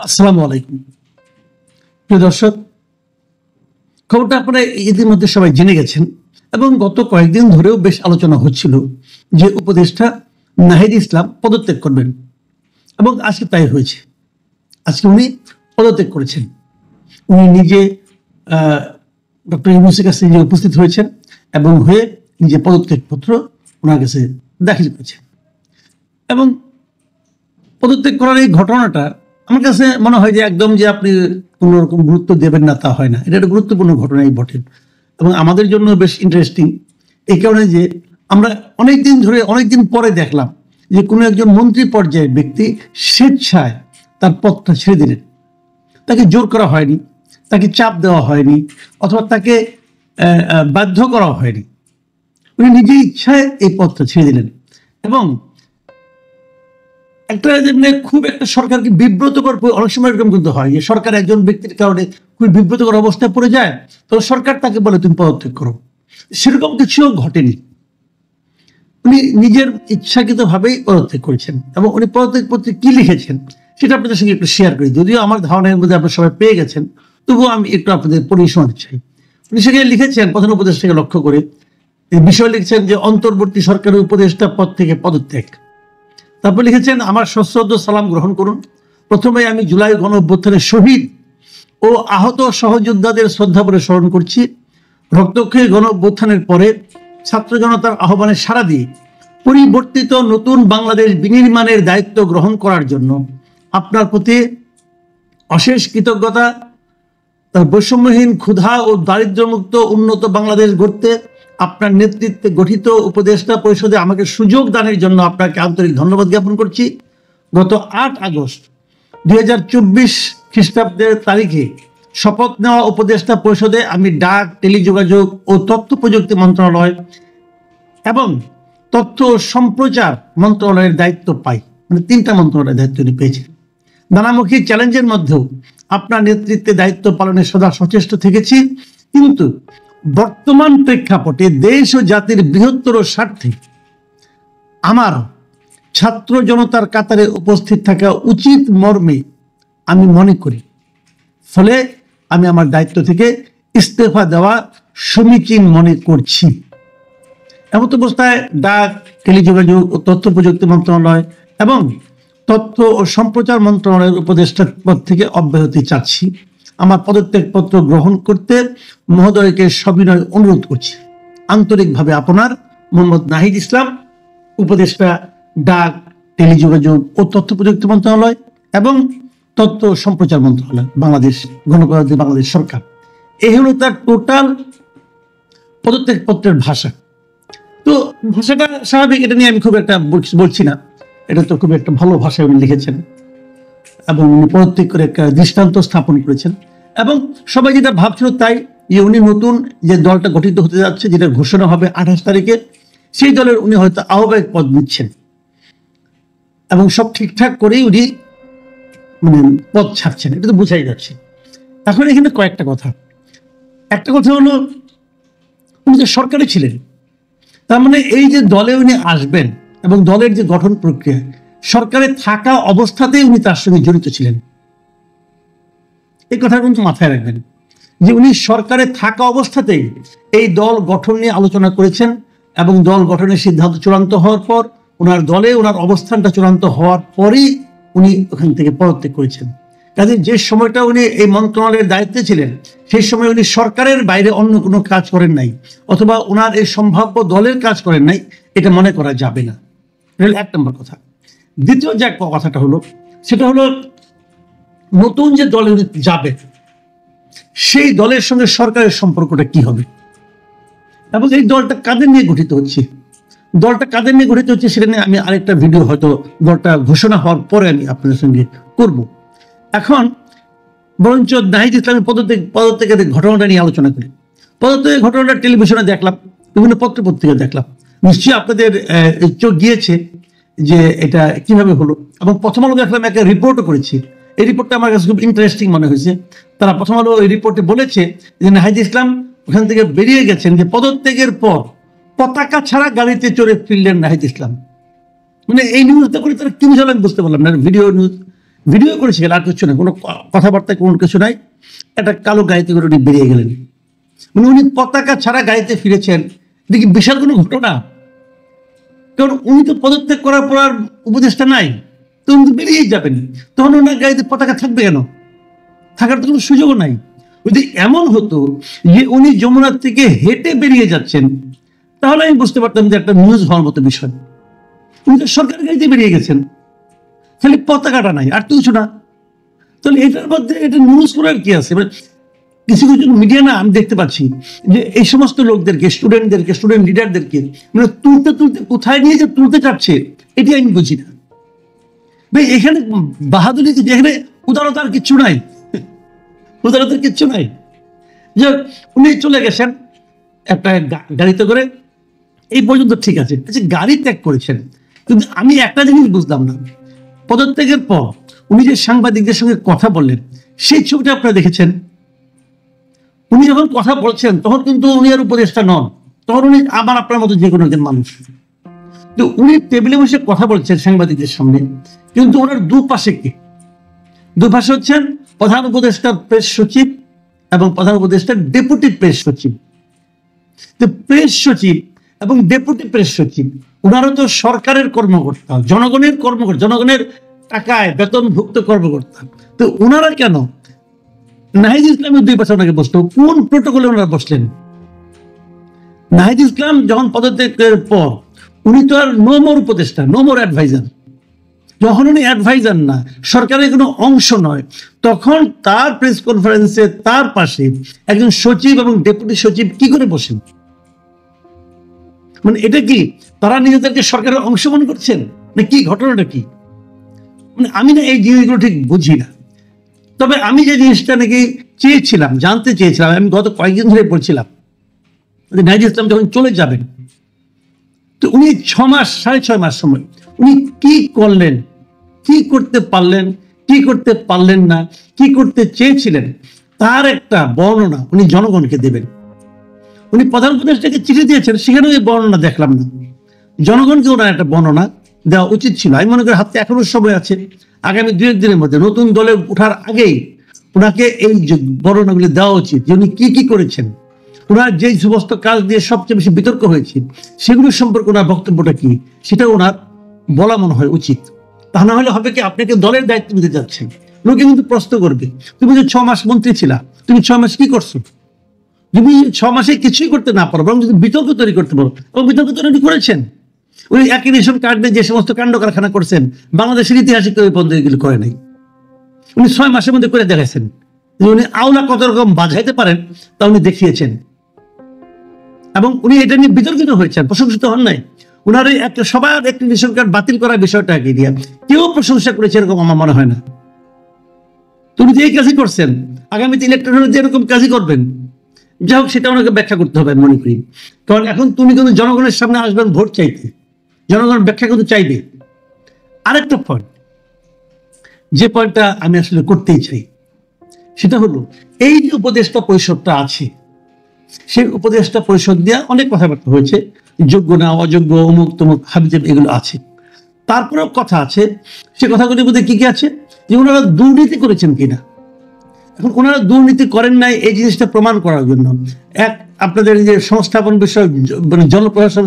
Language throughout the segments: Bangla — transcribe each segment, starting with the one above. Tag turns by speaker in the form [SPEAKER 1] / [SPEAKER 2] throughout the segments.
[SPEAKER 1] আসসালামু আলাইকুম প্রিয় দর্শক, খবরটা আপনারা ইতিমধ্যে সবাই জেনে গেছেন এবং গত কয়েকদিন ধরেও বেশ আলোচনা হচ্ছিল যে উপদেষ্টা নাহিদ ইসলাম পদত্যাগ করবেন এবং আজকে তাই হয়েছে। আজকে উনি পদত্যাগ করেছেন। উনি নিজে ডক্টর ইউনূসের কাছে নিজে উপস্থিত হয়েছেন এবং হয়ে নিজে পদত্যাগপত্র ওনার কাছে দাখিল করেছেন। এবং পদত্যাগ করার এই ঘটনাটা আমার কাছে মনে হয় যে একদম যে আপনি কোনো রকম গুরুত্ব দেবেন না তা হয় না। এটা একটা গুরুত্বপূর্ণ ঘটনাই বটে এবং আমাদের জন্য বেশ ইন্টারেস্টিং এই কারণে যে আমরা অনেকদিন পরে দেখলাম যে কোনো একজন মন্ত্রী পর্যায়ের ব্যক্তি স্বেচ্ছায় তার পদটা ছেড়ে দিলেন। তাকে জোর করা হয়নি, তাকে চাপ দেওয়া হয়নি, অথবা তাকে বাধ্য করা হয়নি। উনি নিজের ইচ্ছায় এই পদটা ছেড়ে দিলেন এবং একটা খুব একটা সরকারকে বিব্রতকর, অনেক সময় এরকম কিন্তু হয় যে সরকার একজন ব্যক্তির কারণে খুব বিব্রতকর অবস্থায় পড়ে যায়, তো সরকার তাকে বলে তুমি পদত্যাগ করো। সেরকম কিছুও ঘটেনি। উনি নিজের ইচ্ছাকৃতভাবেই পদত্যাগ করেছেন এবং উনি পদত্যাগ পত্রে কি লিখেছেন সেটা আপনাদের সঙ্গে একটু শেয়ার করি। যদিও আমার ধারণার মধ্যে আপনারা সবাই পেয়ে গেছেন, তবুও আমি একটু আপনাদের পড়ে শোনাতে চাই। উনি সেখানে লিখেছেন প্রধান উপদেষ্টাকে লক্ষ্য করে এই বিষয় লিখছেন যে অন্তর্বর্তী সরকারের উপদেষ্টা পদ থেকে পদত্যাগ। তারপর লিখেছেন আমার সশ্রদ্ধ সালাম গ্রহণ করুন। প্রথমে আমি জুলাই গণ অভ্যুত্থানের শহীদ ও আহত সহযোদ্ধাদের শ্রদ্ধা করে স্মরণ করছি। রক্তক্ষয়ী গণ অভ্যুত্থানের পরে ছাত্র জনতার আহ্বানে সাড়া দিয়ে পরিবর্তিত নতুন বাংলাদেশ বিনির্মাণের দায়িত্ব গ্রহণ করার জন্য আপনার প্রতি অশেষ কৃতজ্ঞতা। তার বৈষম্যহীন, ক্ষুধা ও দারিদ্র্যমুক্ত উন্নত বাংলাদেশ গড়তে আপনার নেতৃত্বে গঠিত উপদেষ্টা পরিষদে আমাকে সুযোগ দানের জন্য আপনাকে আন্তরিক ধন্যবাদ জ্ঞাপন করছি। গত 8 আগস্ট 2024 খ্রিস্টাব্দের তারিখে শপথ নেওয়া উপদেষ্টা পরিষদে আমি ডাক, টেলিযোগাযোগ ও তথ্য প্রযুক্তি মন্ত্রণালয় এবং তথ্য ও সম্প্রচার মন্ত্রণালয়ের দায়িত্ব পাই। মানে 3টা মন্ত্রণালয়ের দায়িত্ব পেয়েছি। নানামুখী চ্যালেঞ্জের মধ্যেও আপনার নেতৃত্বে দায়িত্ব পালনে সদা সচেষ্ট থেকেছি, কিন্তু বর্তমান প্রেক্ষাপটে দেশ ও জাতির বৃহত্তর স্বার্থে আমার ছাত্র জনতার কাতারে উপস্থিত থাকা উচিত মর্মে আমি মনে করি। ফলে আমি আমার দায়িত্ব থেকে ইস্তফা দেওয়া সমীচীন মনে করছি। এমত অবস্থায় ডাক, টেলিযোগাযোগ ও তথ্য প্রযুক্তি মন্ত্রণালয় এবং তথ্য ও সম্প্রচার মন্ত্রণালয়ের উপদেষ্টা পদ থেকে অব্যাহতি চাচ্ছি। আমার পদত্যাগপত্র গ্রহণ করতে মহোদয়কে সবিনয় অনুরোধ করছি। আন্তরিকভাবে আপনার মোহাম্মদ নাহিদ ইসলাম, উপদেষ্টা ডাক, টেলিযোগাযোগ ও তথ্য প্রযুক্তি মন্ত্রণালয় এবং তথ্য সম্প্রচার মন্ত্রণালয়, বাংলাদেশ গণপ্রজাতন্ত্রী বাংলাদেশ সরকার। এই হলো তার টোটাল পদত্যাগপত্রের ভাষা। তো ভাষাটা স্বাভাবিক, এটা নিয়ে আমি খুব একটা বলছি না। এটা তো খুব একটা ভালো ভাষায় উনি লিখেছেন এবং উনি পদত্যাগ করে একটা দৃষ্টান্ত স্থাপন করেছেন। এবং সবাই যেটা ভাবছিল তাই, যে উনি নতুন যে দলটা গঠিত হতে যাচ্ছে, যেটা ঘোষণা হবে 28 তারিখে, সেই দলের উনি হয়তো আহ্বায়ক পদ নিচ্ছেন এবং সব ঠিকঠাক করেই উনি পদ ছাড়ছেন, এটা তো বোঝাই যাচ্ছে। এখন এখানে কয়েকটা কথা। একটা কথা হলো, উনি যে সরকারে ছিলেন, তার মানে এই যে দলে উনি আসবেন এবং দলের যে গঠন প্রক্রিয়া, সরকারে থাকা অবস্থাতেই উনি তার সঙ্গে জড়িত ছিলেন। এই কথা কিন্তু মাথায় রাখবেন যে উনি সরকারে থাকা অবস্থাতেই এই দল গঠন নিয়ে আলোচনা করেছেন এবং দল গঠনের সিদ্ধান্ত চূড়ান্ত হওয়ার পর ওনার দলে ওনার অবস্থানটা চূড়ান্ত হওয়ার পরেই উনি ওখান থেকে পদত্যাগ করেছেন। কাজে যে সময়টা উনি এই মন্ত্রণালয়ের দায়িত্বে ছিলেন, সেই সময় উনি সরকারের বাইরে অন্য কোনো কাজ করেন নাই, অথবা ওনার এই সম্ভাব্য দলের কাজ করেন নাই, এটা মনে করা যাবে না। এটা 1 নম্বর কথা। দ্বিতীয় যে কথাটা হলো, সেটা হলো নতুন যে দলে উনি যাবেন, সেই দলের সঙ্গে সরকারের সম্পর্কটা কি হবে এবং এই দলটা কাদের নিয়ে গঠিত হচ্ছে। দলটা কাদের নিয়ে গঠিত হচ্ছে সেটা নিয়ে আমি আরেকটা ভিডিও হয়তো দলটা ঘোষণা হওয়ার পরে আমি আপনাদের সঙ্গে করব। এখন বরঞ্চ নাহিদ ইসলামের পদত্যাগের ঘটনাটা নিয়ে আলোচনা করি। পদত্যাগের ঘটনাটা টেলিভিশনে দেখলাম, বিভিন্ন পত্রপত্রিকা দেখলাম। নিশ্চয়ই আপনাদের চোখ গিয়েছে যে এটা কিভাবে হলো। এবং প্রথম আলো দেখলাম একটা রিপোর্টও করেছি। এই রিপোর্টটা আমার কাছে খুব ইন্টারেস্টিং মনে হয়েছে। তারা প্রথম আলো এই রিপোর্টে বলেছে যে নাহিদ ইসলাম ওখান থেকে বেরিয়ে গেছেন, যে পদত্যাগের পর পতাকা ছাড়া গাড়িতে চড়ে ফিরলেন নাহিদ ইসলাম। মানে এই নিউজটা করে তারা কি বুঝালো আমি বুঝতে পারলাম না। ভিডিও নিউজ ভিডিও করেছিলেন, আর কিছু না, কোনো কথাবার্তা কোনো কিছু নাই, একটা কালো গাড়িতে করে উনি বেরিয়ে গেলেন। মানে উনি পতাকা ছাড়া গাড়িতে ফিরেছেন, এটা কি বিশাল কোনো ঘটনা? কারণ উনি তো পদত্যাগ করার পর আর উপদেষ্টা নাই, তো উনি তো বেরিয়েই যাবেন, তখন ওনার গাড়িতে পতাকা থাকবে কেন? থাকার তো কোনো সুযোগও নাই। যদি এমন হতো যে উনি যমুনার থেকে হেঁটে বেরিয়ে যাচ্ছেন, তাহলে আমি বুঝতে পারতাম যে একটা নিউজ হওয়ার মতো বিষয়। উনি তো সরকারি গাড়িতে বেরিয়ে গেছেন, খালি পতাকাটা নাই, আর তো কিছু না। তাহলে এটার মধ্যে এটা নিউজ করার কি আছে? মানে কিছু কিছু মিডিয়া না, আমি দেখতে পাচ্ছি যে এই সমস্ত লোকদেরকে, স্টুডেন্টদেরকে, স্টুডেন্ট লিডারদেরকে মানে তুলতে তুলতে কোথায় নিয়ে যে তুলতে চাচ্ছে, এটি আমি বুঝি না ভাই। এখানে বাহাদুরি, যেখানে উদারতার কিচ্ছু নাই, উদারতার কিচ্ছু নাই। যে উনি চলে গেছেন একটা গাড়িতে করে, এই পর্যন্ত ঠিক আছে, আচ্ছা গাড়ি ত্যাগ করেছেন, কিন্তু আমি একটা জিনিস বুঝলাম না, পদত্যাগের পর উনি যে সাংবাদিকদের সঙ্গে কথা বললেন, সেই ছবিটা আপনারা দেখেছেন। উনি যখন কথা বলছেন তখন কিন্তু উনি আর উপদেষ্টা নন, তখন উনি আবার আপনার মতো যে কোনো একজন মানুষ। তো উনি টেবিলে বসে কথা বলছেন সাংবাদিকদের সামনে, কিন্তু ওনার দুপাশে কি? দুপাশে হচ্ছেন প্রধান উপদেষ্টার প্রেস সচিব এবং প্রধান উপদেষ্টার ডেপুটি প্রেস সচিব। তো প্রেস সচিব এবং ডেপুটি প্রেস সচিব ওনারা তো সরকারের কর্মকর্তা, জনগণের কর্মকর্তা, জনগণের টাকায় বেতনভুক্ত কর্মকর্তা। তো ওনারা কেন নাহিদ ইসলামের দুই পাশে ওনাকে বসলো? কোন প্রোটোকলে ওনারা বসলেন? নাহিদ ইসলাম যখন পদত্যাগের পর উনি তো আর নো মোর উপদেষ্টা, নো মোর অ্যাডভাইজার। যখন উনি অ্যাডভাইজার না, সরকারের কোনো অংশ নয়, তখন তার প্রেস কনফারেন্সে তার পাশে একজন সচিব এবং ডেপুটি সচিব কি করে বসেন? মানে এটা কি তারা নিজেদেরকে সরকারের অংশ মনে করছেন, না কি ঘটনাটা কি? মানে আমি না এই জিনিসগুলো ঠিক বুঝি না। তবে আমি যে জিনিসটা নাকি চেয়েছিলাম, জানতে চেয়েছিলাম, আমি গত কয়েকদিন ধরে বলছিলাম নাহিদ ইসলাম যখন চলে যাবেন, তো উনি 6 মাস, 6.5 মাস সময় উনি কি করলেন, কি করতে পারলেন, কি করতে পারলেন না, কি করতে চেয়েছিলেন, তার একটা বর্ণনা উনি জনগণকে দেবেন। উনি প্রধান উপদেষ্টাকে চিঠি দিয়েছেন, সেখানে ওই বর্ণনা দেখলাম না। জনগণকে ওনার একটা বর্ণনা দেওয়া উচিত ছিল। আমি মনে করি হাতে এখনো সময় আছে, আগামী 2-1 দিনের মধ্যে নতুন দলে ওঠার আগেই ওনাকে এই বর্ণনাগুলি দেওয়া উচিত যে উনি কি কি করেছেন, ওনার যে সমস্ত কাজ দিয়ে সবচেয়ে বেশি বিতর্ক হয়েছে সেগুলো সম্পর্কে ওনার বক্তব্যটা কি, সেটা ওনার বলা মনে হয় উচিত। তা না হলে হবে কি, আপনাকে দলের দায়িত্ব নিতে যাচ্ছেন, লোকে কিন্তু প্রশ্ন করবে তুমি যে 6 মাস মন্ত্রী ছিলা, তুমি 6 মাস কি করছো? তুমি 6 মাসে কিছুই করতে না পারো, বরং যদি বিতর্ক তৈরি করতে পারো, এবং বিতর্ক তৈরি করেছেন। উনি একই রেশন কার্ড দিয়ে যে সমস্ত কাণ্ড কারখানা করছেন, বাংলাদেশের ইতিহাসে কেউ এই পর্যন্ত এগুলো করে নাই। উনি 6 মাসের মধ্যে করে দেখাইছেন যে উনি আওলা কত রকম বাজাইতে পারেন, তা উনি দেখিয়েছেন। এবং উনি এটা নিয়ে বিতর্কিত হয়েছেন, প্রশংসিত হন নাই। উনার একটা সবার একটি রেশন কার্ড বাতিল করার বিষয়টাকে দিয়ে কেউ প্রশংসা করেছে এরকম আমার মনে হয় না। তুমি যে এই কাজই করছেন, আগামীতে ইলেকট্রন হলে এরকম কাজই করবেন। যাই হোক, সেটা ওনাকে ব্যাখ্যা করতে হবে মনে করি। কারণ এখন তুমি কিন্তু জনগণের সামনে আসবেন ভোট চাইতে, জনগণ ব্যাখ্যা কিন্তু চাইবে। আরেকটা পয়েন্ট, যে পয়েন্টটা আমি আসলে করতেই চাই, সেটা হলো এই যে উপদেষ্টা পরিষদটা আছে, সেই উপদেষ্টা পরিষদ দিয়ে অনেক কথাবার্তা হয়েছে, যোগ্য না অযোগ্য, অমুক তমুক হাবিজাবি এগুলো আছে। তারপরেও কথা আছে, সে কথাগুলির মধ্যে কি কি আছে, যে ওনারা দুর্নীতি করেছেন কিনা। এখন ওনারা দুর্নীতি করেন নাই এই জিনিসটা প্রমাণ করার জন্য আপনাদের যে সংস্থাপন বিষয়ক মানে জনপ্রশাসন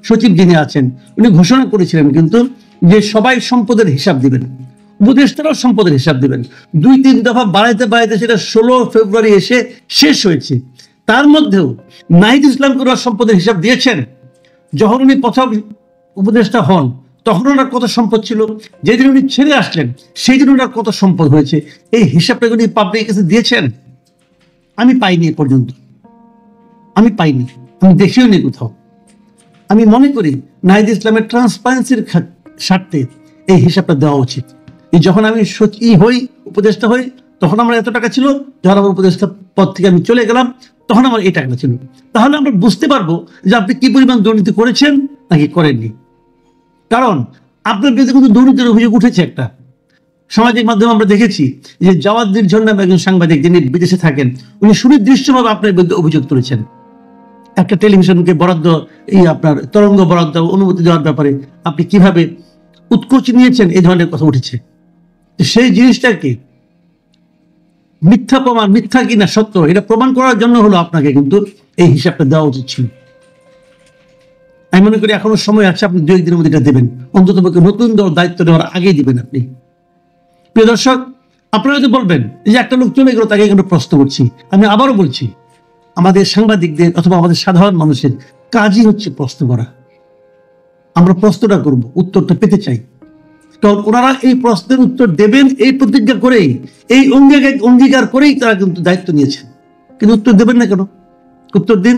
[SPEAKER 1] সচিব যিনি আছেন, উনি ঘোষণা করেছিলেন কিন্তু যে সবাই সম্পদের হিসাব দিবেন, উপদেষ্টারাও সম্পদের হিসাব দিবেন। 2-3 দফা বাড়াইতে বাড়াইতে সেটা 16 ফেব্রুয়ারি এসে শেষ হয়েছে। তার মধ্যেও নাহিদ ইসলামকে ওরা সম্পদের হিসাব দিয়েছেন। যখন উনি প্রথম উপদেষ্টা হন তখন ওনার কত সম্পদ ছিল, যেদিন উনি ছেড়ে আসলেন সেই দিন ওনার কত সম্পদ হয়েছে, এই হিসাবটা উনি পাবলিক কাছে দিয়েছেন? আমি পাইনি এ পর্যন্ত, আমি পাইনি, আমি দেখিও নি কোথাও। আমি মনে করি নাহিদ ইসলামের ট্রান্সপারেন্সির স্বার্থে এই হিসাবটা দেওয়া উচিত। যখন আমি উপদেষ্টা হই তখন আমার এত টাকা ছিল, যখন আমার উপদেষ্টা পদ থেকে আমি চলে গেলাম তখন আমার এই টাকাটা ছিল। তাহলে আমরা বুঝতে পারবো যে আপনি কি পরিমাণ দুর্নীতি করেছেন নাকি করেননি। কারণ আপনার বিরুদ্ধে কিন্তু দুর্নীতির অভিযোগ উঠেছে একটা। সামাজিক মাধ্যমে আমরা দেখেছি যে জাওয়াদের জন্য একজন সাংবাদিক যিনি বিদেশে থাকেন, উনি সুনির্দিষ্টভাবে আপনার বিরুদ্ধে অভিযোগ তুলেছেন। একটা টেলিভিশনকে বরাদ্দ, আপনার তরঙ্গ বরাদ্দ অনুমতি দেওয়ার ব্যাপারে আপনি কিভাবে উৎকোচ নিয়েছেন, এই ধরনের কথা উঠেছে। সেই জিনিসটাকে মিথ্যা প্রমাণ, মিথ্যা কিনা সত্য, এটা প্রমাণ করার জন্য হলো আপনাকে কিন্তু এই হিসাবটা দেওয়া উচিত ছিল। আমি মনে করি এখনো সময় আছে, আপনি 2-1 দিনের মধ্যে এটা দেবেন, অন্তত নতুন দল দায়িত্ব নেওয়ার আগেই দিবেন আপনি। প্রিয় দর্শক, আপনারা যদি বলবেন যে একটা লোক চলে গেল, তাকে এখানে প্রশ্ন করছি, আমি আবারও বলছি, আমাদের সাংবাদিকদের অথবা আমাদের সাধারণ মানুষের কাজই হচ্ছে প্রশ্ন করা। আমরা প্রশ্নটা করব, উত্তরটা পেতে চাই, কারণ ওনারা এই প্রশ্নের উত্তর দেবেন এই প্রতিজ্ঞা করেই, এই অঙ্গীকার করেই তারা কিন্তু দায়িত্ব নিয়েছেন। কিন্তু উত্তর দেবেন না কেন? উত্তর দিন।